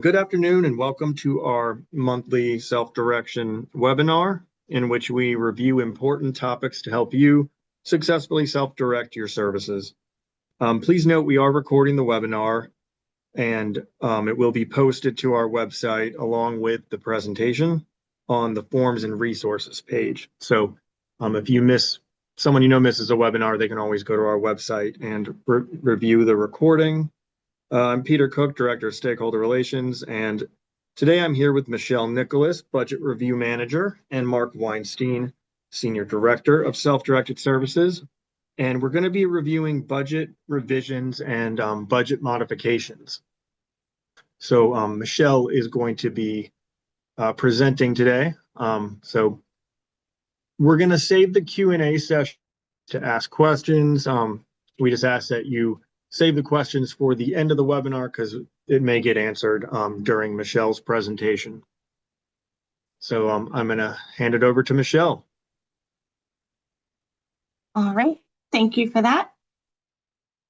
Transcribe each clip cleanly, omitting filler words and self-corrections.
Good afternoon and welcome to our monthly self-direction webinar in which we review important topics to help you successfully self-direct your services. Please note we are recording the webinar and it will be posted to our website along with the presentation on the forms and resources page. So if someone you know misses a webinar, they can always go to our website and review the recording. I'm Peter Cook, Director of Stakeholder Relations, and today I'm here with Michelle Nicholas, Budget Review Manager, and Mark Weinstein, Senior Director of Self-Directed Services. And we're going to be reviewing budget revisions and budget modifications. So Michelle is going to be presenting today. So we're going to save the Q&A session to ask questions. We just ask that you save the questions for the end of the webinar because it may get answered during Michelle's presentation. So I'm going to hand it over to Michelle. All right, thank you for that.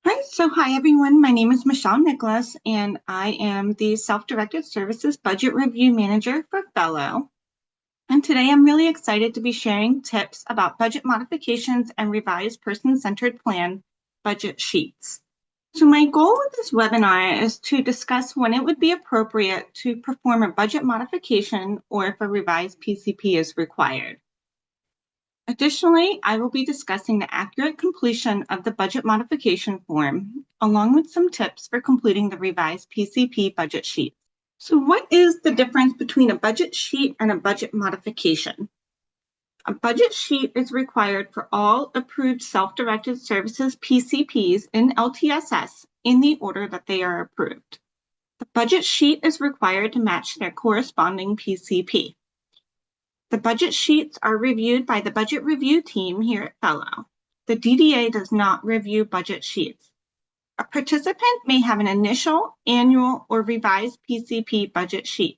Hi everyone, my name is Michelle Nicholas and I am the Self-Directed Services Budget Review Manager for Fellow. And today I'm really excited to be sharing tips about budget modifications and revised person-centered plan budget sheets. So my goal with this webinar is to discuss when it would be appropriate to perform a budget modification or if a revised PCP is required. Additionally, I will be discussing the accurate completion of the budget modification form, along with some tips for completing the revised PCP budget sheet. So what is the difference between a budget sheet and a budget modification? A budget sheet is required for all approved self-directed services PCPs in LTSS in the order that they are approved. The budget sheet is required to match their corresponding PCP. The budget sheets are reviewed by the budget review team here at Fellow. The DDA does not review budget sheets. A participant may have an initial, annual, or revised PCP budget sheet.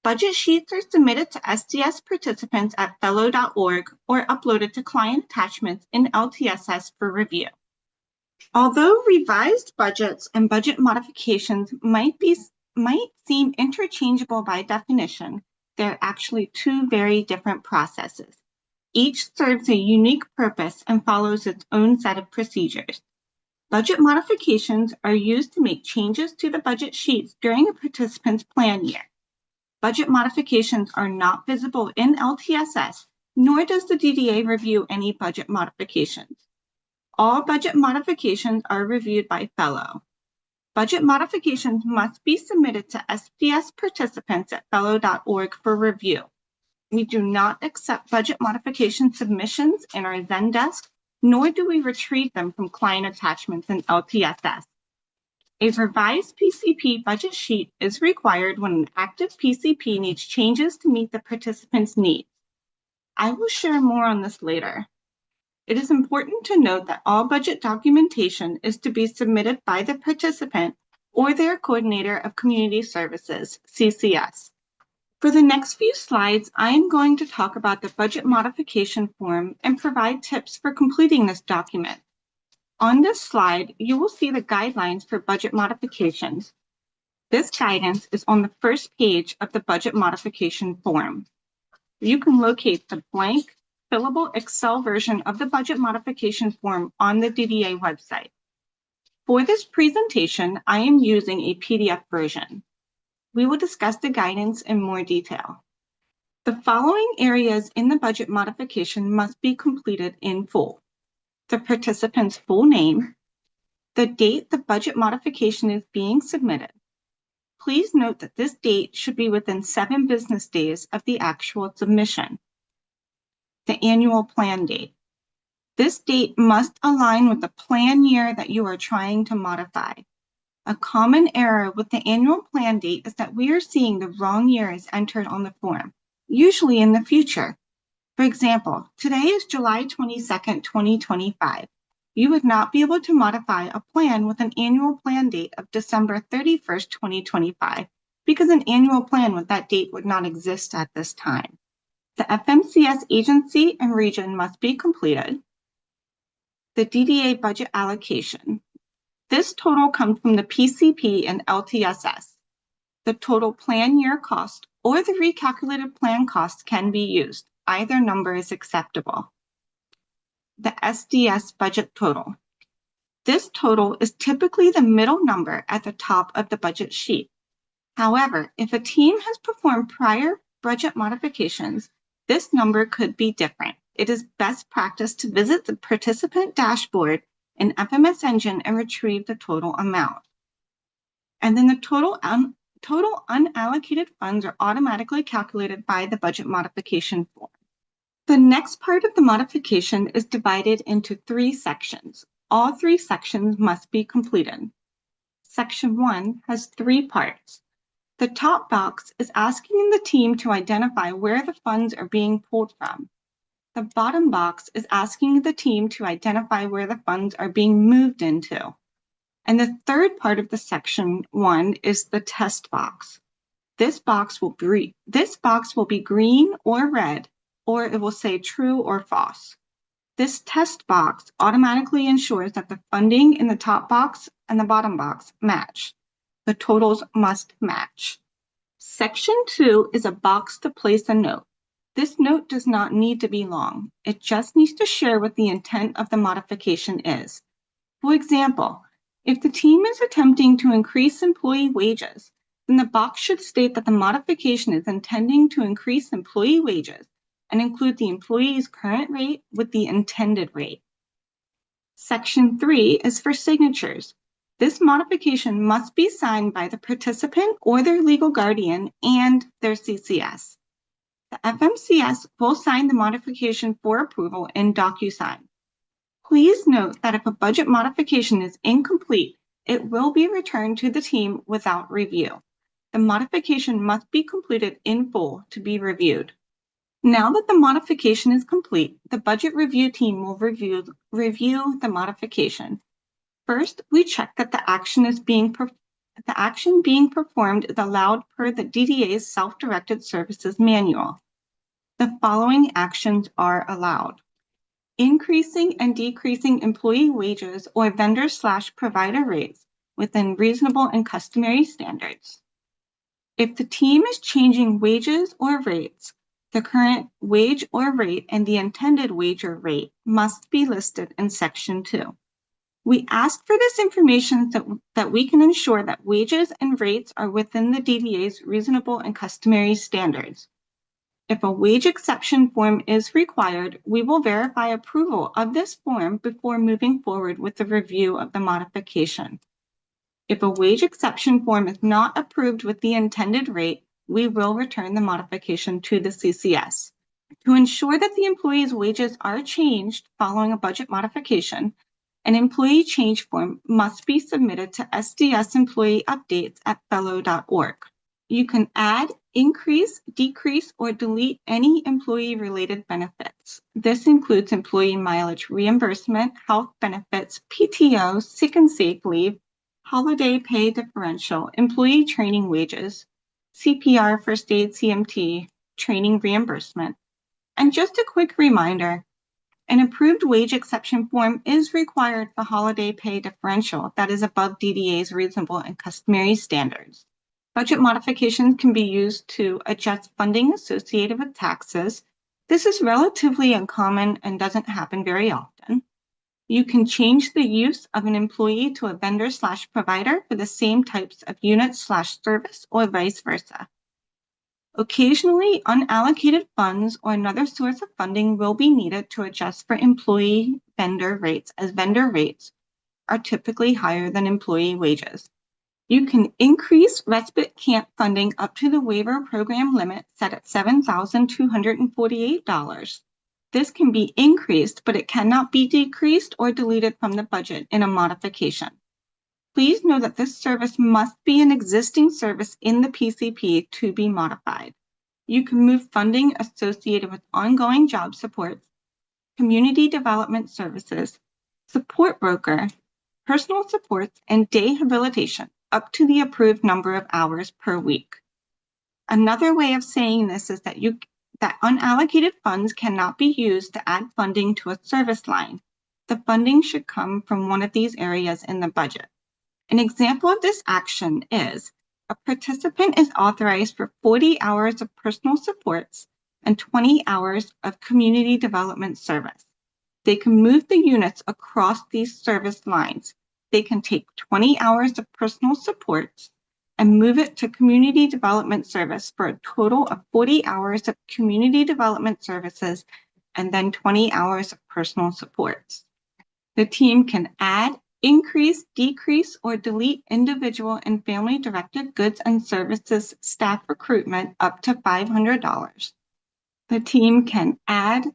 Budget sheets are submitted to SDS participants at fellow.org or uploaded to client attachments in LTSS for review. Although revised budgets and budget modifications might seem interchangeable by definition, they're actually two very different processes. Each serves a unique purpose and follows its own set of procedures. Budget modifications are used to make changes to the budget sheets during a participant's plan year. Budget modifications are not visible in LTSS, nor does the DDA review any budget modifications. All budget modifications are reviewed by Fellow. Budget modifications must be submitted to SDS participants at fellow.org for review. We do not accept budget modification submissions in our Zendesk, nor do we retrieve them from client attachments in LTSS. A revised PCP budget sheet is required when an active PCP needs changes to meet the participant's needs. I will share more on this later. It is important to note that all budget documentation is to be submitted by the participant or their coordinator of community services, CCS. For the next few slides, I am going to talk about the budget modification form and provide tips for completing this document. On this slide, you will see the guidelines for budget modifications. This guidance is on the first page of the budget modification form. You can locate the blank, fillable Excel version of the budget modification form on the DDA website. For this presentation, I am using a PDF version. We will discuss the guidance in more detail. The following areas in the budget modification must be completed in full: the participant's full name, the date the budget modification is being submitted. Please note that this date should be within 7 business days of the actual submission. The annual plan date. This date must align with the plan year that you are trying to modify. A common error with the annual plan date is that we are seeing the wrong year is entered on the form, usually in the future. For example, today is July 22nd, 2025. You would not be able to modify a plan with an annual plan date of December 31st, 2025, because an annual plan with that date would not exist at this time. The FMCS agency and region must be completed. The DDA budget allocation. This total comes from the PCP and LTSS. The total plan year cost or the recalculated plan cost can be used. Either number is acceptable. The SDS budget total. This total is typically the middle number at the top of the budget sheet. However, if a team has performed prior budget modifications, this number could be different. It is best practice to visit the participant dashboard in FMS Engine and retrieve the total amount. And then the total unallocated funds are automatically calculated by the budget modification form. The next part of the modification is divided into 3 sections. All 3 sections must be completed. Section 1 has 3 parts. The top box is asking the team to identify where the funds are being pulled from. The bottom box is asking the team to identify where the funds are being moved into. And the third part of the section 1 is the test box. This box will be green or red, or it will say true or false. This test box automatically ensures that the funding in the top box and the bottom box match. The totals must match. Section 2 is a box to place a note. This note does not need to be long. It just needs to share what the intent of the modification is. For example, if the team is attempting to increase employee wages, then the box should state that the modification is intending to increase employee wages and include the employee's current rate with the intended rate. Section 3 is for signatures. This modification must be signed by the participant or their legal guardian and their CCS. The FMCS will sign the modification for approval in DocuSign. Please note that if a budget modification is incomplete, it will be returned to the team without review. The modification must be completed in full to be reviewed. Now that the modification is complete, the budget review team will review the modification. First, we check that the action being performed is allowed per the DDA's Self-Directed Services Manual. The following actions are allowed: increasing and decreasing employee wages or vendor/provider rates within reasonable and customary standards. If the team is changing wages or rates, the current wage or rate and the intended wage or rate must be listed in Section 2. We ask for this information that we can ensure that wages and rates are within the DDA's reasonable and customary standards. If a wage exception form is required, we will verify approval of this form before moving forward with the review of the modification. If a wage exception form is not approved with the intended rate, we will return the modification to the CCS. To ensure that the employee's wages are changed following a budget modification, an employee change form must be submitted to SDS employee updates at fellow.org. You can add, increase, decrease, or delete any employee-related benefits. This includes employee mileage reimbursement, health benefits, PTO, sick and safe leave, holiday pay differential, employee training wages, CPR, first aid, CMT, training reimbursement. And just a quick reminder, an approved wage exception form is required for holiday pay differential that is above DDA's reasonable and customary standards. Budget modifications can be used to adjust funding associated with taxes. This is relatively uncommon and doesn't happen very often. You can change the use of an employee to a vendor/provider for the same types of units/service or vice versa. Occasionally, unallocated funds or another source of funding will be needed to adjust for employee vendor rates, as vendor rates are typically higher than employee wages. You can increase respite camp funding up to the waiver program limit set at $7,248. This can be increased, but it cannot be decreased or deleted from the budget in a modification. Please know that this service must be an existing service in the PCP to be modified. You can move funding associated with ongoing job supports, community development services, support broker, personal supports, and day habilitation up to the approved number of hours per week. Another way of saying this is that unallocated funds cannot be used to add funding to a service line. The funding should come from one of these areas in the budget. An example of this action is a participant is authorized for 40 hours of personal supports and 20 hours of community development service. They can move the units across these service lines. They can take 20 hours of personal supports and move it to community development service for a total of 40 hours of community development services and then 20 hours of personal supports. The team can add, increase, decrease, or delete individual and family-directed goods and services staff recruitment up to $500. The team can add,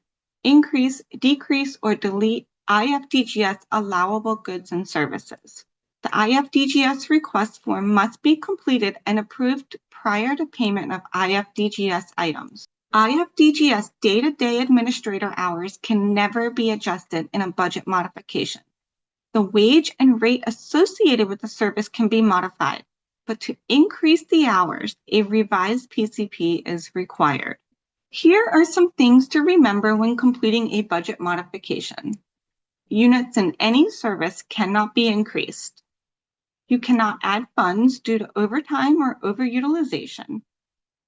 increase, decrease, or delete IFDGS allowable goods and services. The IFDGS request form must be completed and approved prior to payment of IFDGS items. IFDGS day-to-day administrator hours can never be adjusted in a budget modification. The wage and rate associated with the service can be modified, but to increase the hours, a revised PCP is required. Here are some things to remember when completing a budget modification. Units in any service cannot be increased. You cannot add funds due to overtime or overutilization.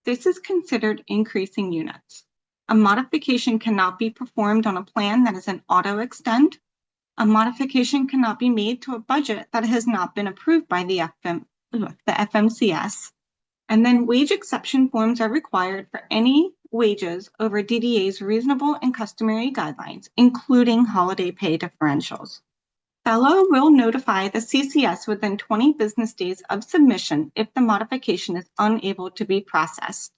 This is considered increasing units. A modification cannot be performed on a plan that is an auto extend. A modification cannot be made to a budget that has not been approved by the FMCS. And then wage exception forms are required for any wages over DDA's reasonable and customary guidelines, including holiday pay differentials. Fellow will notify the CCS within 20 business days of submission if the modification is unable to be processed.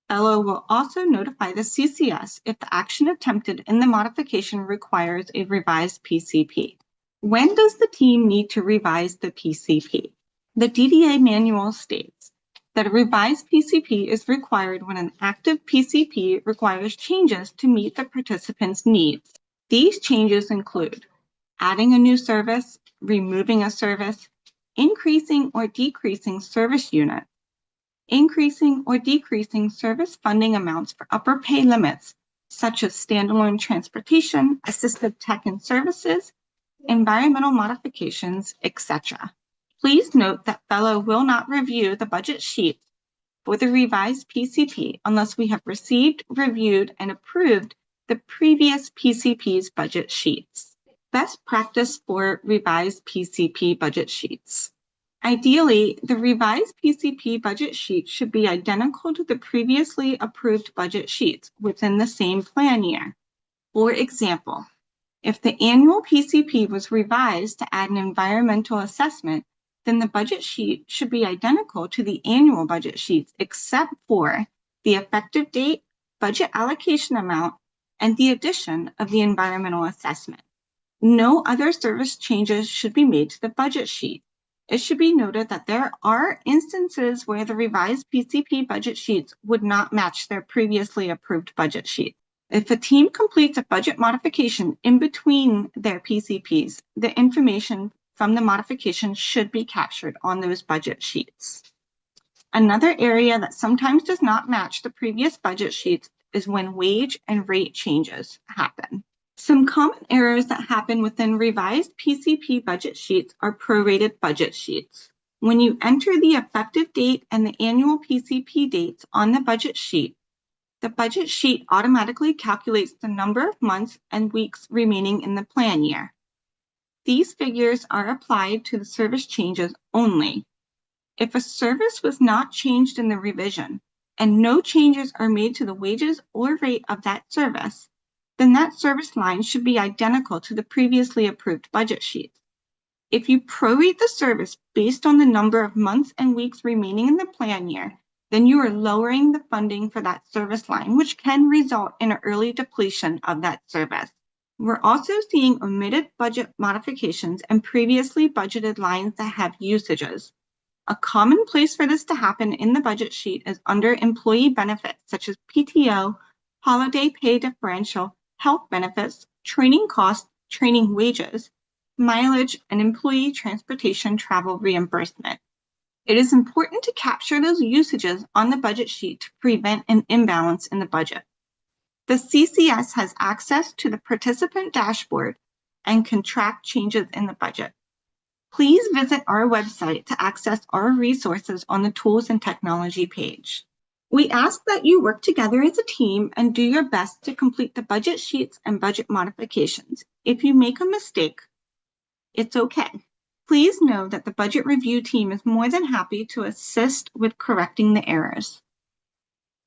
Fellow will also notify the CCS if the action attempted in the modification requires a revised PCP. When does the team need to revise the PCP? The DDA manual states that a revised PCP is required when an active PCP requires changes to meet the participant's needs. These changes include adding a new service, removing a service, increasing or decreasing service units, increasing or decreasing service funding amounts for upper pay limits, such as standalone transportation, assistive tech and services, environmental modifications, etc. Please note that Fellow will not review the budget sheet for the revised PCP unless we have received, reviewed, and approved the previous PCP's budget sheets. Best practice for revised PCP budget sheets. Ideally, the revised PCP budget sheet should be identical to the previously approved budget sheets within the same plan year. For example, if the annual PCP was revised to add an environmental assessment, then the budget sheet should be identical to the annual budget sheets except for the effective date, budget allocation amount, and the addition of the environmental assessment. No other service changes should be made to the budget sheet. It should be noted that there are instances where the revised PCP budget sheets would not match their previously approved budget sheet. If a team completes a budget modification in between their PCPs, the information from the modification should be captured on those budget sheets. Another area that sometimes does not match the previous budget sheets is when wage and rate changes happen. Some common errors that happen within revised PCP budget sheets are prorated budget sheets. When you enter the effective date and the annual PCP dates on the budget sheet automatically calculates the number of months and weeks remaining in the plan year. These figures are applied to the service changes only. If a service was not changed in the revision and no changes are made to the wages or rate of that service, then that service line should be identical to the previously approved budget sheets. If you prorate the service based on the number of months and weeks remaining in the plan year, then you are lowering the funding for that service line, which can result in an early depletion of that service. We're also seeing omitted budget modifications and previously budgeted lines that have usages. A common place for this to happen in the budget sheet is under employee benefits, such as PTO, holiday pay differential, health benefits, training costs, training wages, mileage, and employee transportation travel reimbursement. It is important to capture those usages on the budget sheet to prevent an imbalance in the budget. The CCS has access to the participant dashboard and can track changes in the budget. Please visit our website to access our resources on the Tools and Technology page. We ask that you work together as a team and do your best to complete the budget sheets and budget modifications. If you make a mistake, it's okay. Please know that the budget review team is more than happy to assist with correcting the errors.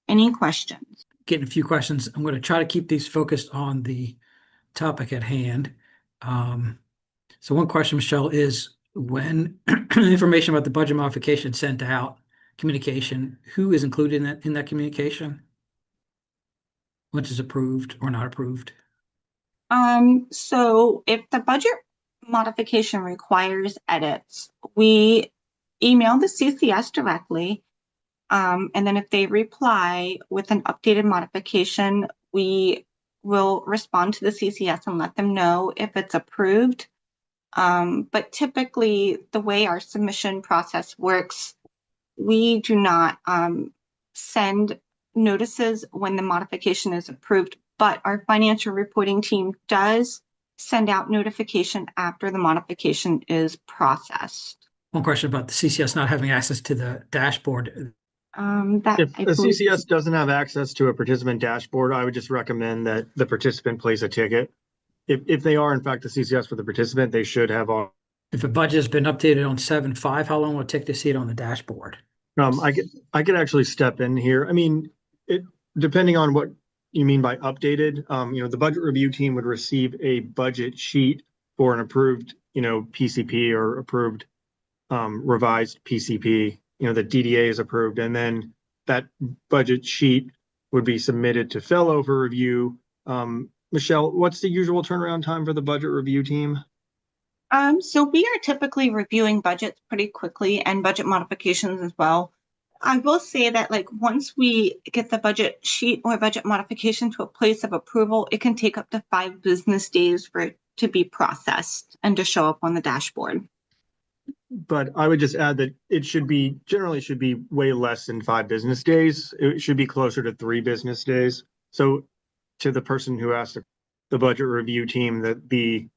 Any questions? Getting a few questions. I'm going to try to keep these focused on the topic at hand. So one question, Michelle, is when information about the budget modification sent out, communication, who is included in that communication? What is approved or not approved? So if the budget modification requires edits, we email the CCS directly. And then if they reply with an updated modification, we will respond to the CCS and let them know if it's approved. But typically the way our submission process works, we do not send notices when the modification is approved, but our financial reporting team does send out notification after the modification is processed. One question about the CCS not having access to the dashboard. If a CCS doesn't have access to a participant dashboard, I would just recommend that the participant place a ticket. If they are in fact the CCS for the participant, they should have all. If a budget has been updated on 7/5, how long will it take to see it on the dashboard? I could actually step in here. I mean, depending on what you mean by updated, the budget review team would receive a budget sheet for an approved, PCP or approved revised PCP, the DDA is approved, and then that budget sheet would be submitted to Fellow for review. Michelle, what's the usual turnaround time for the budget review team? So we are typically reviewing budgets pretty quickly and budget modifications as well. I will say that once we get the budget sheet or budget modification to a place of approval, it can take up to 5 business days for it to be processed and to show up on the dashboard. But I would just add that it generally should be way less than 5 business days. It should be closer to 3 business days. So to the person who asked the budget review team that the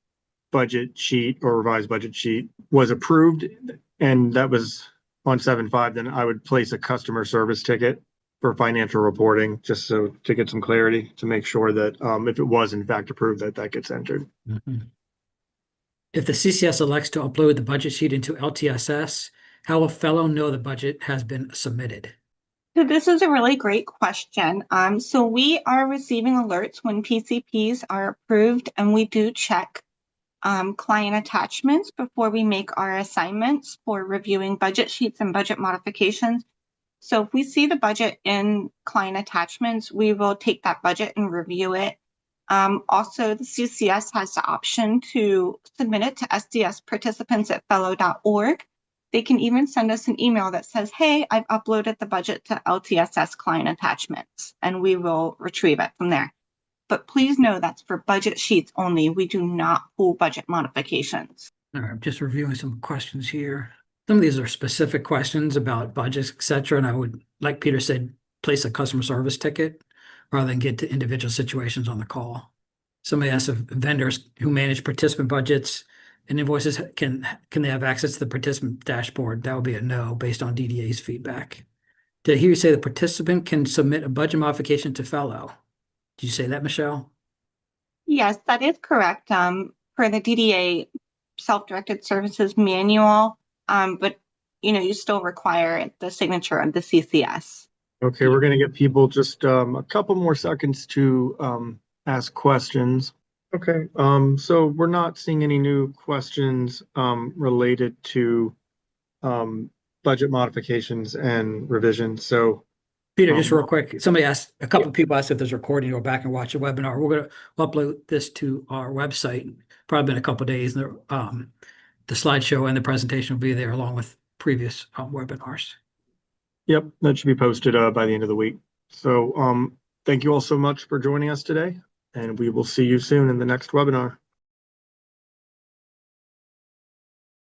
budget sheet or revised budget sheet was approved and that was on 7/5, then I would place a customer service ticket for financial reporting, just to get some clarity to make sure that if it was in fact approved, that gets entered. Mm-hmm. If the CCS elects to upload the budget sheet into LTSS, how will Fellow know the budget has been submitted? So this is a really great question. So we are receiving alerts when PCPs are approved, and we do check client attachments before we make our assignments for reviewing budget sheets and budget modifications. So if we see the budget in client attachments, we will take that budget and review it. Also, the CCS has the option to submit it to SDS participants at fellow.org. They can even send us an email that says, hey, I've uploaded the budget to LTSS client attachments, and we will retrieve it from there. But please know that's for budget sheets only. We do not pull budget modifications. All right, I'm just reviewing some questions here. Some of these are specific questions about budgets, et cetera. And I would, like Peter said, place a customer service ticket rather than get to individual situations on the call. Somebody asked if vendors who manage participant budgets and invoices, can they have access to the participant dashboard? That would be a no based on DDA's feedback. Did I hear you say the participant can submit a budget modification to Fellow? Did you say that, Michelle? Yes, that is correct. For the DDA self-directed services manual, but you still require the signature of the CCS. Okay, we're going to give people just a couple more seconds to ask questions. Okay, so we're not seeing any new questions related to budget modifications and revisions. So Peter, just real quick, a couple of people asked if there's a recording, go back and watch the webinar. We're going to upload this to our website, probably in a couple of days. The slideshow and the presentation will be there along with previous webinars. Yep, that should be posted by the end of the week. So thank you all so much for joining us today, and we will see you soon in the next webinar.